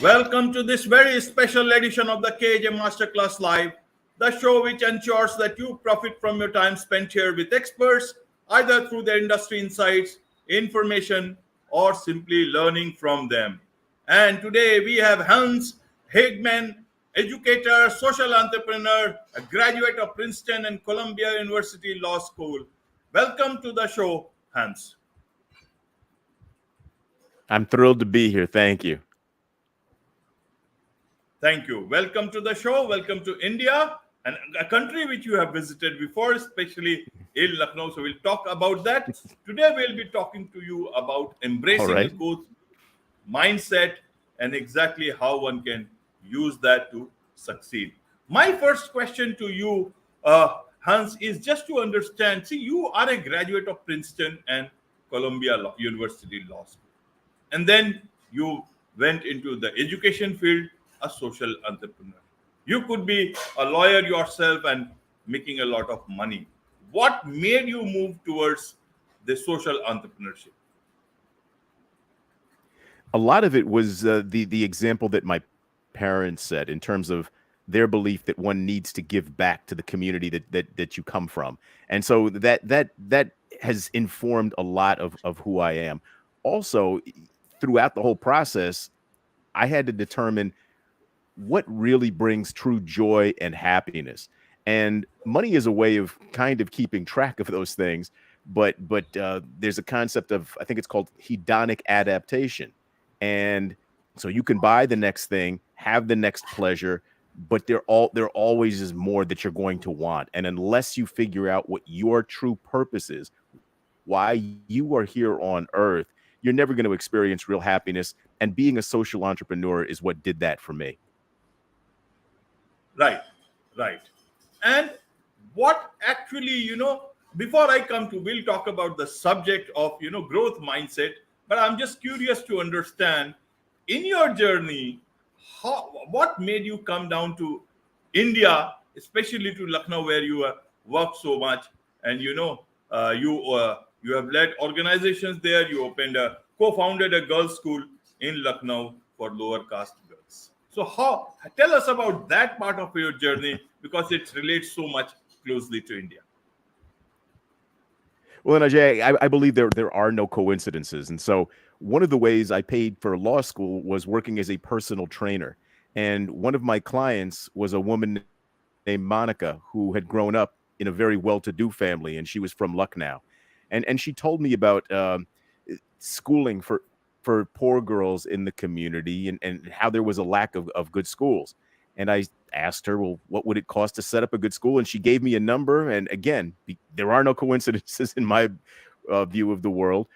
Welcome to this very special edition of the KAJ Masterclass Live, the show which ensures that you profit from your time spent here with experts, either through their industry insights, information, or simply learning from them. And today we have Hans Hageman, educator, social entrepreneur, a graduate of Princeton and Columbia University Law School. Welcome to the show, Hans. I'm thrilled to be here. Thank you. Thank you. Welcome to the show. Welcome to India, and a country which you have visited before, especially in Lucknow. So we'll talk about that. Today we'll be talking to you about embracing a right. growth mindset and exactly how one can use that to succeed. My first question to you, Hans, is just to understand. See, you are a graduate of Princeton and Columbia University Law School, and then you went into the education field, a social entrepreneur. You could be a lawyer yourself and making a lot of money. What made you move towards the social entrepreneurship? A lot of it was the example that my parents said in terms of their belief that one needs to give back to the community that you come from, and so that has informed a lot of who I am. Also, throughout the whole process, I had to determine what really brings true joy and happiness. And money is a way of kind of keeping track of those things. But there's a concept of, I think it's called hedonic adaptation. And so you can buy the next thing, have the next pleasure, but there always is more that you're going to want. And unless you figure out what your true purpose is, why you are here on earth, you're never going to experience real happiness. And being a social entrepreneur is what did that for me. Right, right. And what actually, before I come to, we'll talk about the subject of, growth mindset. But I'm just curious to understand in your journey, what made you come down to India, especially to Lucknow, where you worked so much, and you have led organizations there. You co-founded a girls' school in Lucknow for lower caste girls. So, tell us about that part of your journey because it relates so much closely to India. Well, and Ajay, I believe there are no coincidences. And so one of the ways I paid for law school was working as a personal trainer. And one of my clients was a woman named Monica who had grown up in a very well-to-do family, and she was from Lucknow. And she told me about schooling for poor girls in the community and how there was a lack of good schools. And I asked her, well, what would it cost to set up a good school? And she gave me a number. And again, there are no coincidences in my view of the world.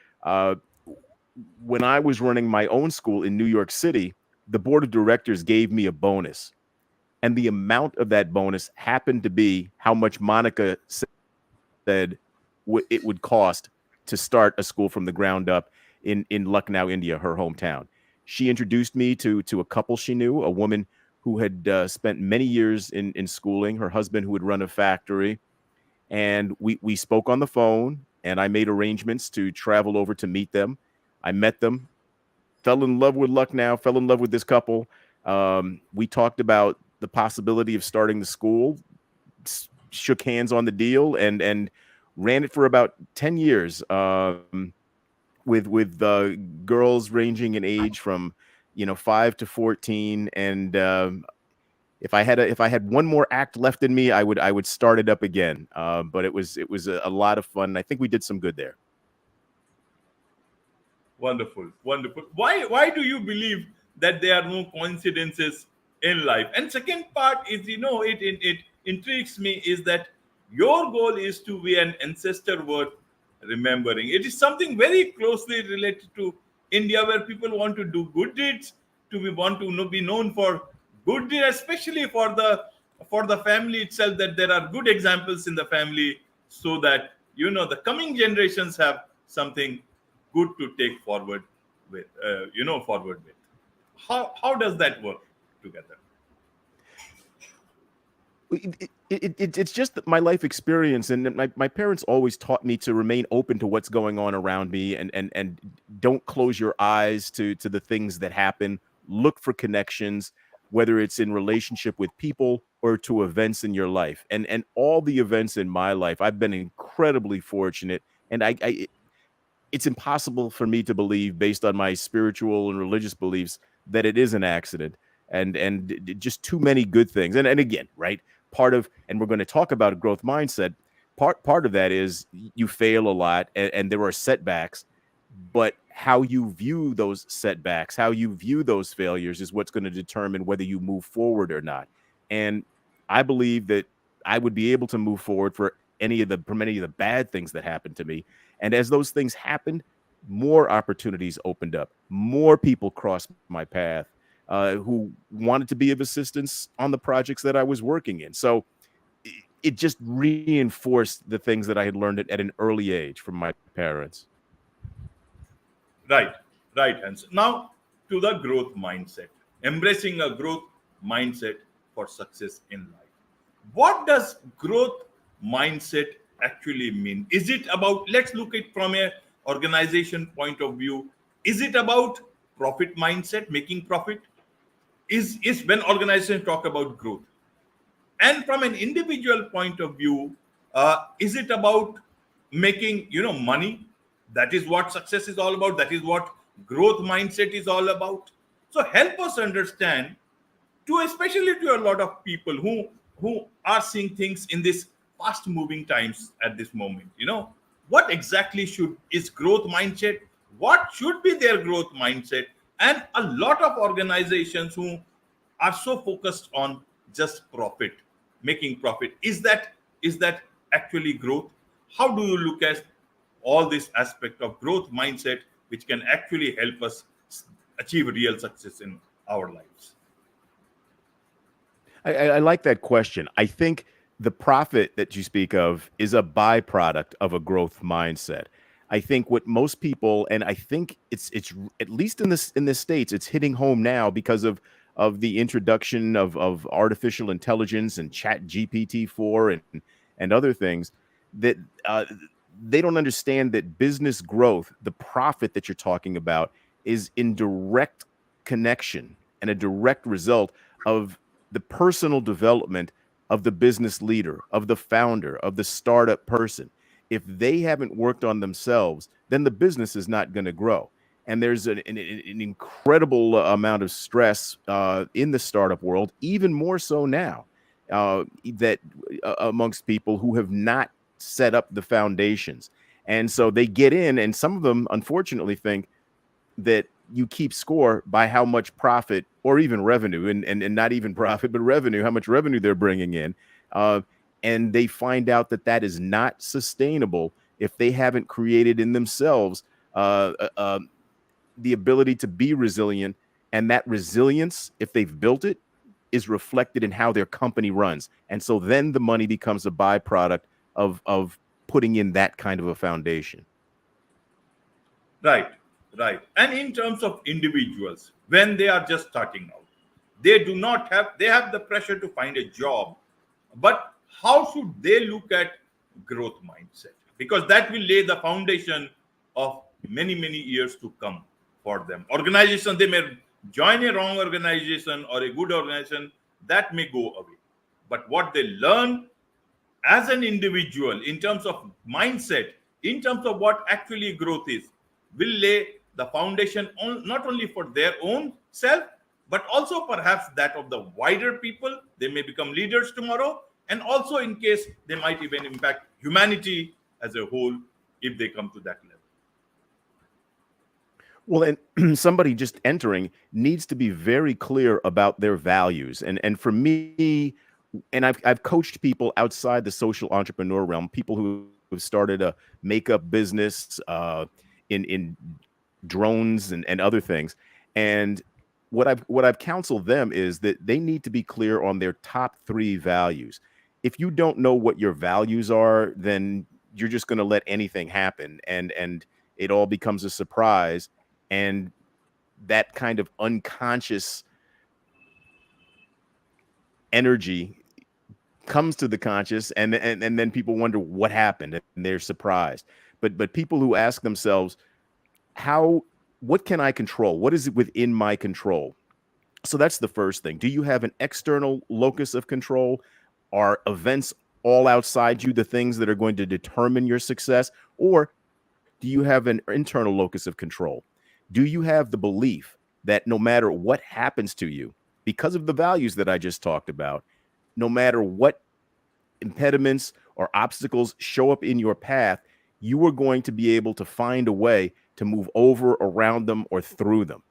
When I was running my own school in New York City, the board of directors gave me a bonus. And the amount of that bonus happened to be how much Monica said it would cost to start a school from the ground up in Lucknow, India, her hometown. She introduced me to a couple she knew, a woman who had spent many years in schooling, her husband who had run a factory. And we spoke on the phone, and I made arrangements to travel over to meet them. I met them, fell in love with Lucknow, fell in love with this couple. We talked about the possibility of starting the school, shook hands on the deal, and ran it for about 10 years with girls ranging in age from 5 to 14. And if I had one more act left in me, I would start it up again. But it was a lot of fun. I think we did some good there. Wonderful, wonderful. Why do you believe that there are no coincidences in life? And second part is, it intrigues me is that your goal is to be an ancestor worth remembering. It is something very closely related to India, where people want to do good deeds, want to be known for good deeds, especially for the family itself. That there are good examples in the family, so that the coming generations have something good to take forward with. Forward with. How does that work together? It's just my life experience, and my parents always taught me to remain open to what's going on around me, and don't close your eyes to the things that happen look for connections, whether it's in relationship with people or to events in your life. And all the events in my life, I've been incredibly fortunate. And it's impossible for me to believe, based on my spiritual and religious beliefs, that it is an accident. And just too many good things. And again, right, part of, and we're going to talk about a growth mindset, part of that is you fail a lot, and there are setbacks, but how you view those setbacks, how you view those failures, is what's going to determine whether you move forward or not. And I believe that I would be able to move forward for many of the bad things that happened to me. And as those things happened, more opportunities opened up, more people crossed my path, who wanted to be of assistance on the projects that I was working in. So it just reinforced the things that I had learned at an early age from my parents. Right, right, Hans. Now to the growth mindset, embracing a growth mindset for success in life. What does growth mindset actually mean? Is it about, let's look at from a organization point of view, is it about profit mindset, making profit? Is when organizations talk about growth, and from an individual point of view, is it about making money? That is what success is all about. That is what growth mindset is all about. So help us understand, to especially to a lot of people who are seeing things in this fast moving times at this moment, what exactly should is growth mindset, what should be their growth mindset. And a lot of organizations who are so focused on just profit, making profit, is that actually growth? How do you look at all this aspect of growth mindset, which can actually help us achieve real success in our lives? I like that question. I think the profit that you speak of is a byproduct of a growth mindset. I think what most people, and I think it's at least in the states, it's hitting home now because of the introduction of artificial intelligence and Chat GPT-4 and other things, that they don't understand that business growth, the profit that you're talking about, is in direct connection and a direct result of the personal development of the business leader, of the founder, of the startup person. If they haven't worked on themselves, then the business is not going to grow. And there's an incredible amount of stress in the startup world, even more so now, that amongst people who have not set up the foundations. And so they get in, and some of them, unfortunately, think that you keep score by how much profit or even revenue, and not even profit, but revenue, how much revenue they're bringing in. Uh, and they find out that that is not sustainable if they haven't created in themselves uh, uh, uh, the ability to be resilient. And that resilience, if they've built it, is reflected in how their company runs. And so then the money becomes a byproduct of putting in that kind of a foundation. Right, right. And in terms of individuals, when they are just starting out, they have the pressure to find a job. But how should they look at growth mindset? Because that will lay the foundation of many, many years to come for them. Organization, they may join a wrong organization or a good organization, that may go away. But what they learn as an individual in terms of mindset, in terms of what actually growth is, will lay the foundation on not only for their own self, but also perhaps that of the wider people. They may become leaders tomorrow, and also in case they might even impact humanity as a whole if they come to that level. Well, and somebody just entering needs to be very clear about their values. And for me, and I've coached people outside the social entrepreneur realm, people who have started a makeup business, in drones and other things. And what I've counseled them is that they need to be clear on their top three values. If you don't know what your values are, then you're just going to let anything happen, and it all becomes a surprise. And that kind of unconscious energy comes to the conscious, and then people wonder what happened, and they're surprised. But people who ask themselves, how what can I control? What is it within my control? So that's the first thing. Do you have an external locus of control? Are events all outside you the things that are going to determine your success? Or do you have an internal locus of control? Do you have the belief that no matter what happens to you, because of the values that I just talked about, no matter what impediments or obstacles show up in your path, you are going to be able to find a way to move over, around them, or through them.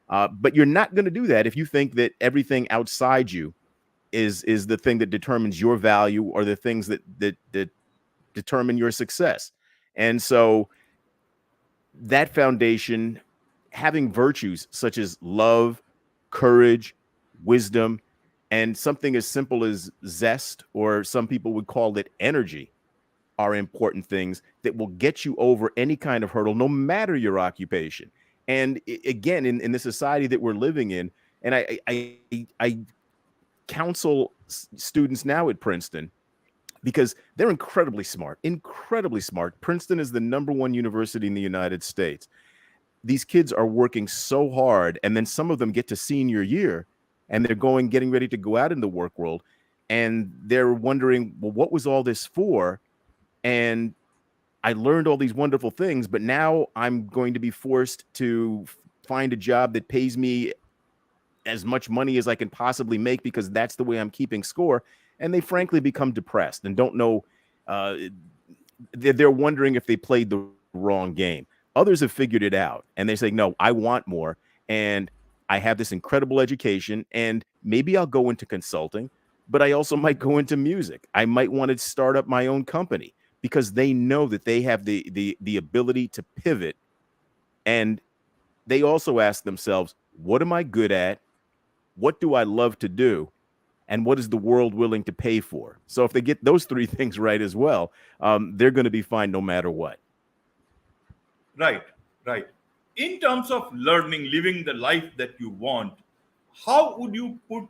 But you're not going to do that if you think that everything outside you is the thing that determines your value or the things that determine your success. And so that foundation, having virtues such as love, courage, wisdom, and something as simple as zest, or some people would call it energy, are important things that will get you over any kind of hurdle, no matter your occupation. And again, in the society that we're living in, and I counsel students now at Princeton because they're incredibly smart. Princeton is the #1 university in the United States. These kids are working so hard, and then some of them get to senior year and they're getting ready to go out in the work world, and they're wondering, well, what was all this for? And I learned all these wonderful things, but now I'm going to be forced to find a job that pays me as much money as I can possibly make because that's the way I'm keeping score. And they frankly become depressed and don't know. Uh, they're wondering if they played the wrong game. Others have figured it out and they say, no, I want more. And I have this incredible education and maybe I'll go into consulting, but I also might go into music. I might want to start up my own company because they know that they have the ability to pivot. And they also ask themselves, what am I good at? What do I love to do? And what is the world willing to pay for? So if they get those three things right as well, they're going to be fine no matter what. Right, right. In terms of learning, living the life that you want, how would you put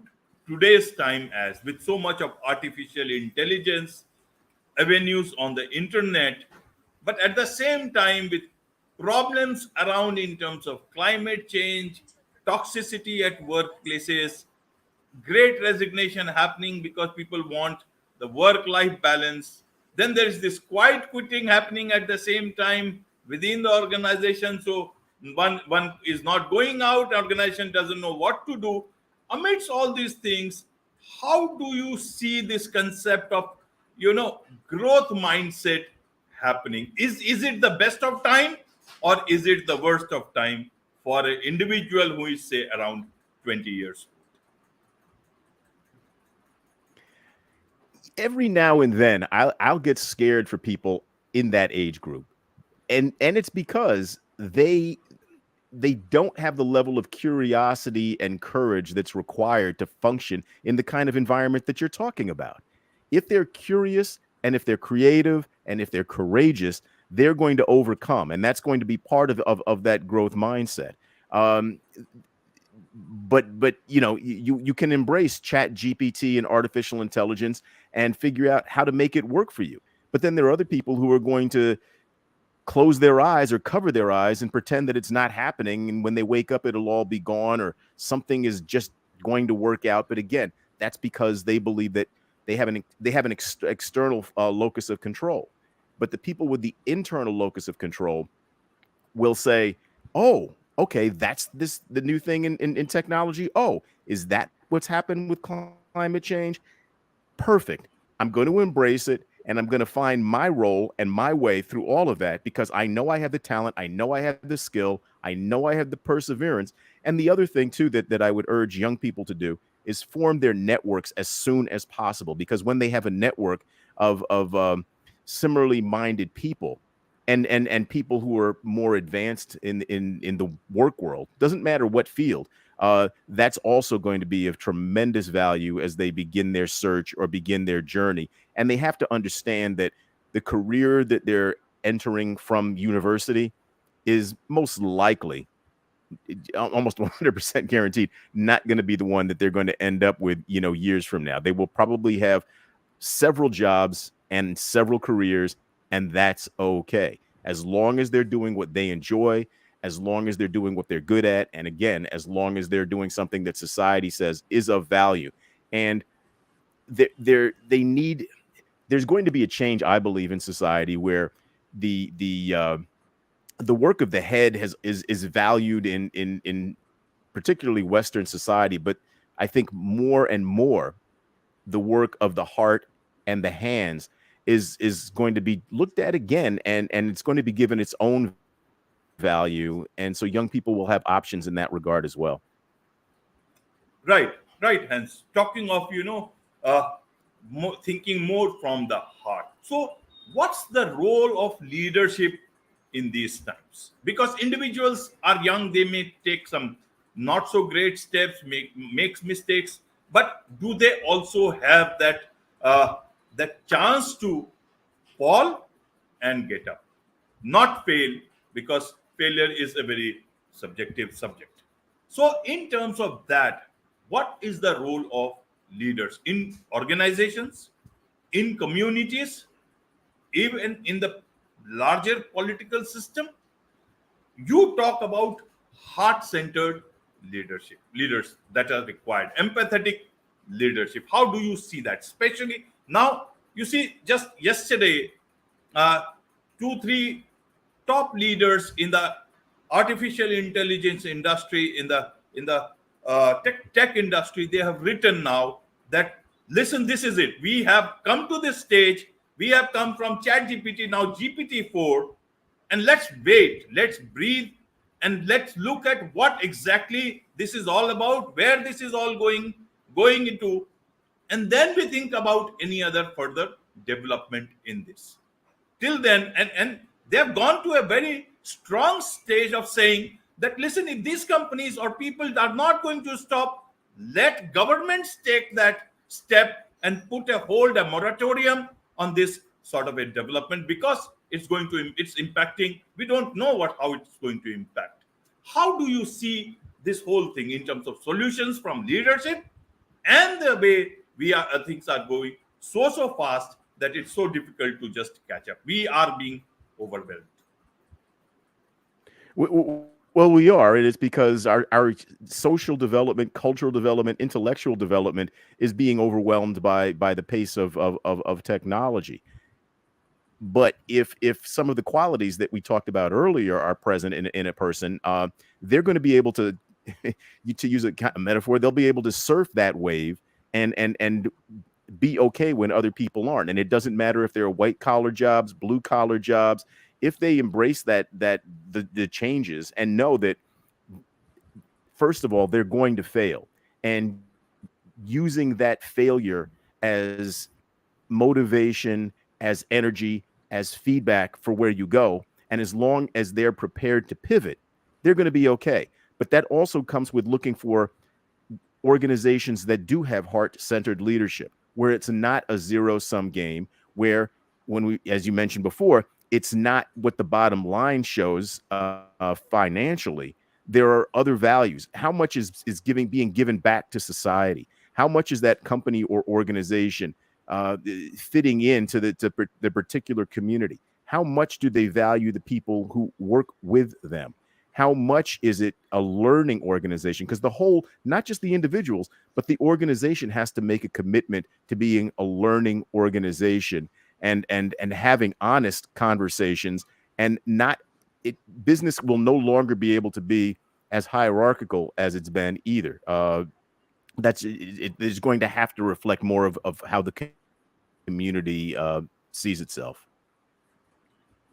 today's time as with so much of artificial intelligence, avenues on the internet, but at the same time with problems around in terms of climate change, toxicity at workplaces, great resignation happening because people want the work life balance. Then there is this quiet quitting happening at the same time within the organization. So one is not going out, organization doesn't know what to do. Amidst all these things, how do you see this concept of growth mindset happening? Is it the best of time, or is it the worst of time for an individual who is say around 20 years? Every now and then I'll get scared for people in that age group. And it's because they don't have the level of curiosity and courage that's required to function in the kind of environment that you're talking about. If they're curious and if they're creative and if they're courageous, they're going to overcome. And that's going to be part of that growth mindset. Um, but you can embrace chat GPT and artificial intelligence and figure out how to make it work for you. But then there are other people who are going to close their eyes or cover their eyes and pretend that it's not happening, and when they wake up it'll all be gone or something is just going to work out. But again, that's because they believe that they have an external locus of control. But the people with the internal locus of control will say, oh, okay, that's the new thing in technology. Oh, is that what's happened with climate change? Perfect. I'm going to embrace it and I'm going to find my role and my way through all of that because I know I have the talent, I know I have the skill, I know I have the perseverance. And the other thing too that I would urge young people to do is form their networks as soon as possible, because when they have a network of similarly minded people and people who are more advanced in the work world, doesn't matter what field, that's also going to be of tremendous value as they begin their search or begin their journey. And they have to understand that the career that they're entering from university is most likely, almost 100% guaranteed, not going to be the one that they're going to end up with, years from now. They will probably have several jobs and several careers, and that's okay. As long as they're doing what they enjoy as long as they're doing what they're good at. And again, as long as they're doing something that society says is of value. And they need, there's going to be a change, I believe, in society where the work of the head is valued in particularly Western society, but I think more and more the work of the heart and the hands is going to be looked at again, and it's going to be given its own value, and so young people will have options in that regard as well. Right, right, Hans. Talking of, thinking more from the heart. So, what's the role of leadership in these times? Because individuals are young, they may take some not so great steps, makes mistakes, but do they also have that chance to fall and get up, not fail, because failure is a very subjective subject. So, in terms of that, what is the role of leaders in organizations, in communities, even in the larger political system? You talk about heart centered leadership, leaders that are required, empathetic leadership. How do you see that? Especially now, you see, just yesterday, uh, two, three top leaders in the artificial intelligence industry, in the tech industry, they have written now that, listen, this is it. We have come to this stage. We have come from Chat GPT, now GPT-4, and let's wait, let's breathe, and let's look at what exactly this is all about, where this is all going into, and then we think about any other further development in this. Till then, and they have gone to a very strong stage of saying that, listen, if these companies or people are not going to stop, let governments take that step and put a hold, a moratorium on this sort of a development, because it's impacting, we don't know how it's going to impact. How do you see this whole thing in terms of solutions from leadership, and the way things are going so fast that it's so difficult to just catch up? We are being overwhelmed. Well, we are. It is because our social development, cultural development, intellectual development is being overwhelmed by the pace of technology. But if some of the qualities that we talked about earlier are present in a person, they're going to be able to, to use a metaphor, they'll be able to surf that wave and be okay when other people aren't. And it doesn't matter if they're white collar jobs, blue collar jobs. If they embrace the changes and know that, first of all, they're going to fail, and using that failure as motivation, as energy, as feedback for where you go. And as long as they're prepared to pivot, they're going to be okay. But that also comes with looking for organizations that do have heart-centered leadership, where it's not a zero-sum game, where, when we, as you mentioned before, it's not what the bottom line shows financially. There are other values. How much is being given back to society? How much is that company or organization fitting into the particular community? How much do they value the people who work with them? How much is it a learning organization? Because the whole, not just the individuals, but the organization has to make a commitment to being a learning organization, and having honest conversations, and not it. Business will no longer be able to be as hierarchical as it's been either. It is going to have to reflect more of how the community sees itself.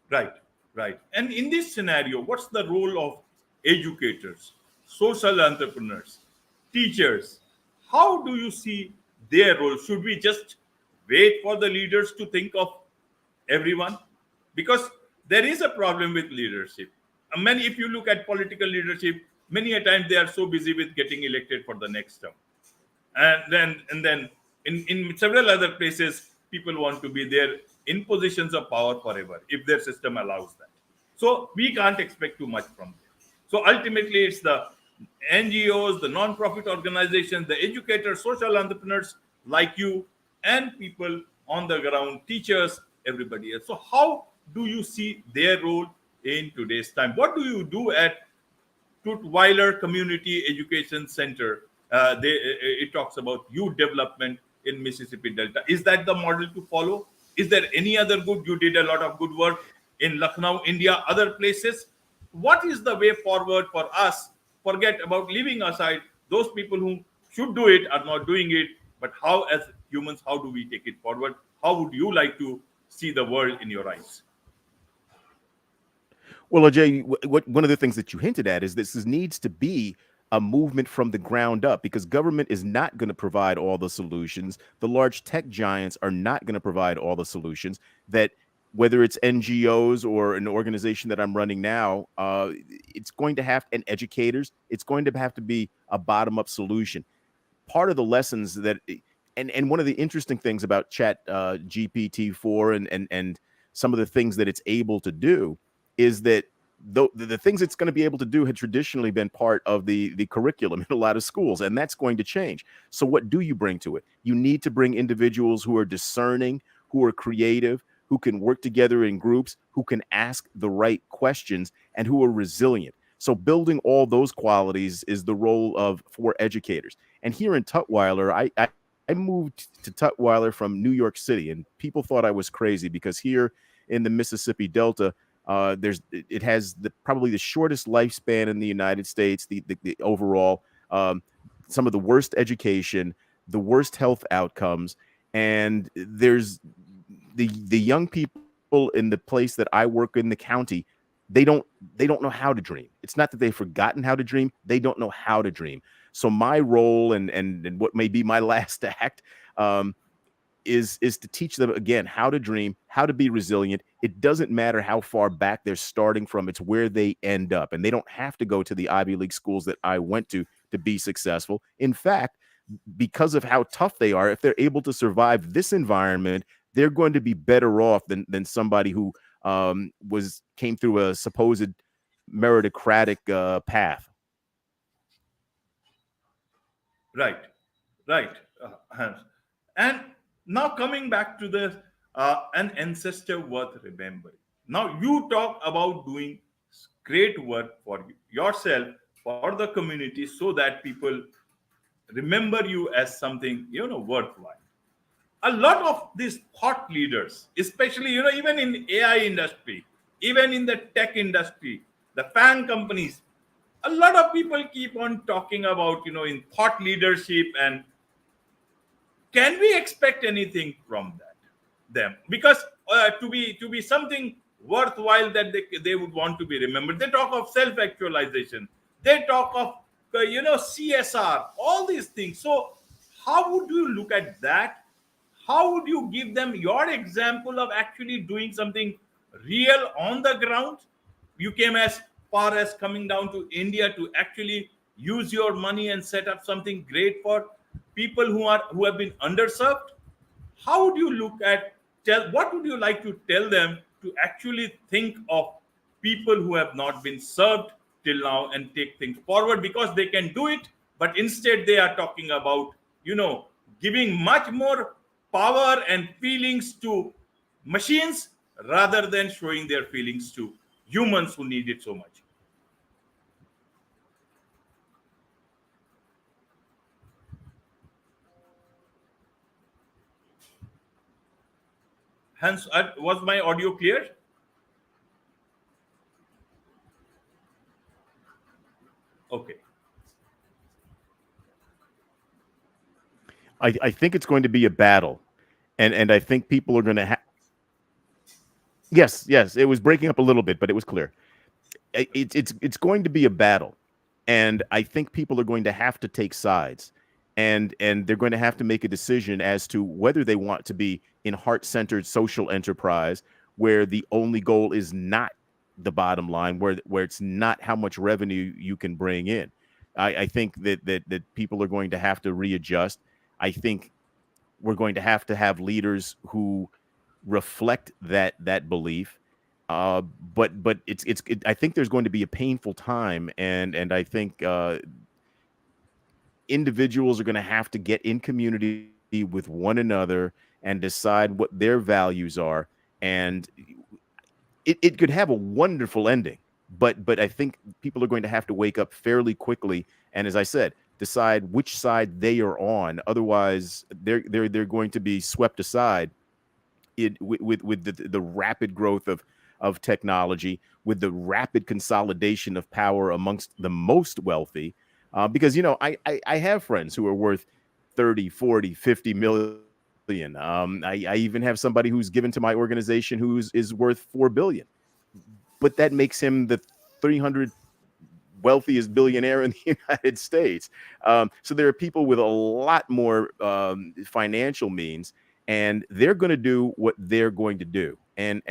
Right, right. And in this scenario, what's the role of educators, social entrepreneurs, teachers? How do you see their role? Should we just wait for the leaders to think of everyone? Because there is a problem with leadership. Many, if you look at political leadership, many a time they are so busy with getting elected for the next term, and then in several other places, people want to be there in positions of power forever if their system allows that. So we can't expect too much from them. So ultimately, it's the NGOs, the non-profit organizations, the educators, social entrepreneurs like you, and people on the ground, teachers, everybody else. So how do you see their role? in today's time. What do you do at Tutwiler Community Education Center? It talks about youth development in Mississippi Delta. Is that the model to follow? Is there any other good? You did a lot of good work in Lucknow, India, other places. What is the way forward for us? Forget about leaving aside those people who should do it are not doing it. But how, as humans, how do we take it forward? How would you like to see the world in your eyes? Well, Ajay, what one of the things that you hinted at is this needs to be a movement from the ground up because government is not going to provide all the solutions. The large tech giants are not going to provide all the solutions. That whether it's NGOs or an organization that I'm running now, it's going to have and educators. It's going to have to be a bottom up solution. Part of the lessons that and one of the interesting things about chat GPT-4 and some of the things that it's able to do is that the things it's going to be able to do had traditionally been part of the curriculum in a lot of schools, and that's going to change. So what do you bring to it? You need to bring individuals who are discerning, who are creative, who can work together in groups, who can ask the right questions, and who are resilient. So building all those qualities is the role of for educators. And here in Tutwiler, I moved to Tutwiler from New York City, and people thought I was crazy because here in the Mississippi Delta, it has probably the shortest lifespan in the United States, the overall, some of the worst education, the worst health outcomes, and there's the young people in the place that I work in the county. They don't know how to dream. It's not that they've forgotten how to dream; they don't know how to dream. So my role and what may be my last act is to teach them again how to dream, how to be resilient. It doesn't matter how far back they're starting from, it's where they end up. And they don't have to go to the Ivy League schools that I went to be successful. In fact, because of how tough they are, if they're able to survive this environment, they're going to be better off than somebody who was came through a supposed meritocratic path. Right, right, Hans. And now coming back to the an ancestor worth remembering. Now you talk about doing great work for yourself, for the community, so that people remember you as something worthwhile. A lot of these thought leaders, especially even in AI industry, even in the tech industry, the fan companies, a lot of people keep on talking about in thought leadership. And can we expect anything from them? Because to be something worthwhile that they would want to be remembered, they talk of self actualization, they talk of CSR, all these things. So how would you look at that? How would you give them your example of actually doing something real on the ground? You came as far as coming down to India to actually use your money and set up something great for people who have been underserved. How would you look at tell what would you like to tell them to actually think of people who have not been served till now and take things forward, because they can do it, but instead they are talking about giving much more power and feelings to machines rather than showing their feelings to humans who need it so much. Hence, was my audio clear? Okay. I think it's going to be a battle, and I think people are going to have. Yes, yes, it was breaking up a little bit, but it was clear. It's going to be a battle, and I think people are going to have to take sides, and they're going to have to make a decision as to whether they want to be in heart-centered social enterprise where the only goal is not the bottom line, where it's not how much revenue you can bring in. I think that people are going to have to readjust. I think we're going to have leaders who reflect that belief. But I think there's going to be a painful time, and I think individuals are going to have to get in community with one another and decide what their values are. And it could have a wonderful ending, but I think people are going to have to wake up fairly quickly, and as I said, decide which side they are on. Otherwise, they're going to be swept aside with the rapid growth of technology, with the rapid consolidation of power amongst the most wealthy. Because I have friends who are worth 30, 40, 50 million. I even have somebody who's given to my organization is worth 4 billion, but that makes him the 300 wealthiest billionaire in the United States. So there are people with a lot more financial means, and they're going to do what they're going to do. And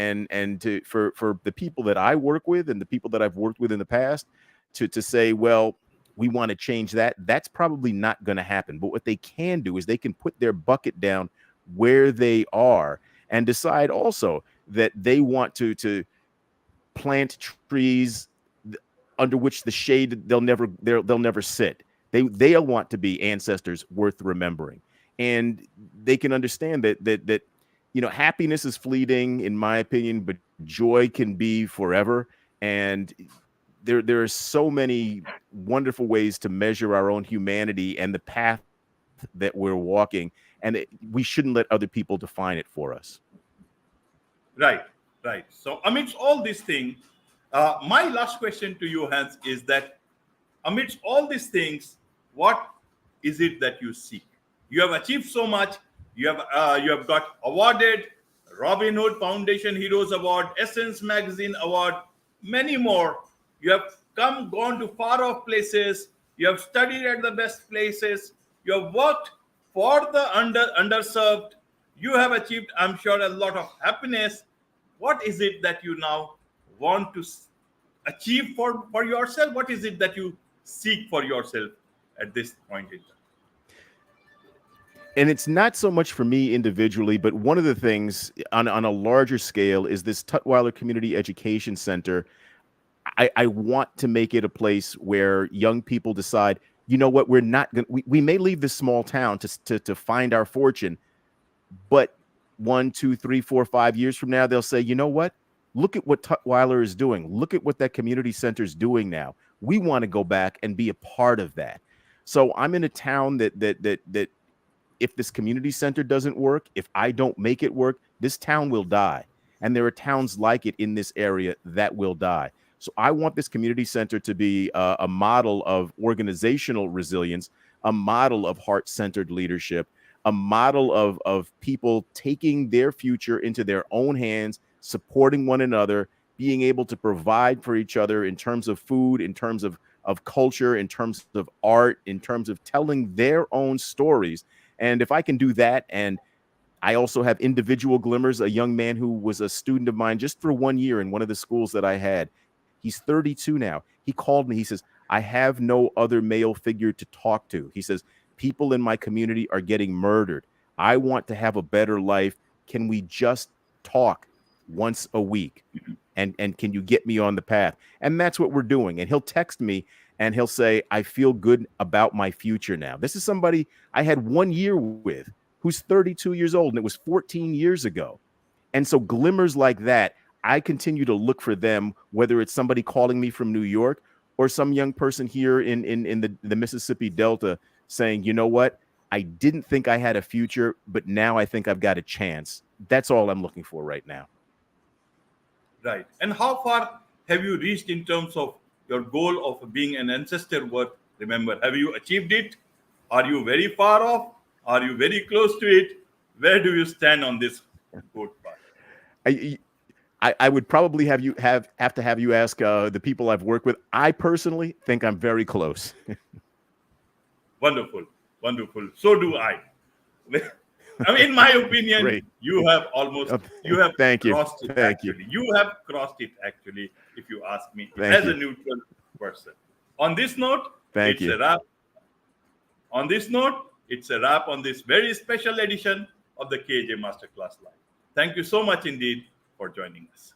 for the people that I work with and the people that I've worked with in the past to say, well, we want to change that, that's probably not going to happen. But what they can do is they can put their bucket down where they are and decide also that they want to plant trees under which the shade they'll never sit. They'll want to be ancestors worth remembering, and they can understand that happiness is fleeting, in my opinion, but joy can be forever. And there are so many wonderful ways to measure our own humanity and the path that we're walking, and we shouldn't let other people define it for us. Right, right. So amidst all these things, my last question to you, Hans, is that amidst all these things, what is it that you seek? You have achieved so much. You have got awarded Robin Hood Foundation Heroes Award, Essence Magazine Award, many more. You have gone to far off places. You have studied at the best places. You have worked for the underserved. You have achieved, I'm sure, a lot of happiness. What is it that you now want to achieve for yourself? What is it that you seek for yourself at this point in time? And it's not so much for me individually, but one of the things on a larger scale is this Tutwiler Community Education Center. I want to make it a place where young people decide, you know what, we're not going we may leave this small town to find our fortune, but 1, 2, 3, 4, 5 years from now, they'll say, you know what, look at what Tutwiler is doing. Look at what that community center is doing now. We want to go back and be a part of that. So I'm in a town that if this community center doesn't work, if I don't make it work, this town will die. And there are towns like it in this area that will die. So I want this community center to be a model of organizational resilience, a model of heart-centered leadership, a model of people taking their future into their own hands, supporting one another, being able to provide for each other in terms of food, in terms of culture, in terms of art, in terms of telling their own stories. And if I can do that, and I also have individual glimmers, a young man who was a student of mine just for 1 year in one of the schools that I had. He's 32 now. He called me. He says, I have no other male figure to talk to. He says, people in my community are getting murdered. I want to have a better life. Can we just talk once a week? And can you get me on the path? And that's what we're doing. And he'll text me and he'll say, I feel good about my future now. This is somebody I had 1 year with who's 32 years old, and it was 14 years ago. And so glimmers like that, I continue to look for them, whether it's somebody calling me from New York or some young person here in the Mississippi Delta saying, you know what, I didn't think I had a future, but now I think I've got a chance. That's all I'm looking for right now. Right. And how far have you reached in terms of your goal of being an ancestor worth remember? Have you achieved it? Are you very far off? Are you very close to it? Where do you stand on this good part? I would probably have to have you ask the people I've worked with. I personally think I'm very close. Wonderful, wonderful. So do I. I mean, in my opinion, Great. you have Thank you. crossed it. Thank Actually, you have crossed it. Actually, if you ask me, Thank as you. a neutral person. On this note, Thank it's you. a wrap. On this note, it's a wrap on this very special edition of the KAJ Masterclass Live. Thank you so much indeed for joining us.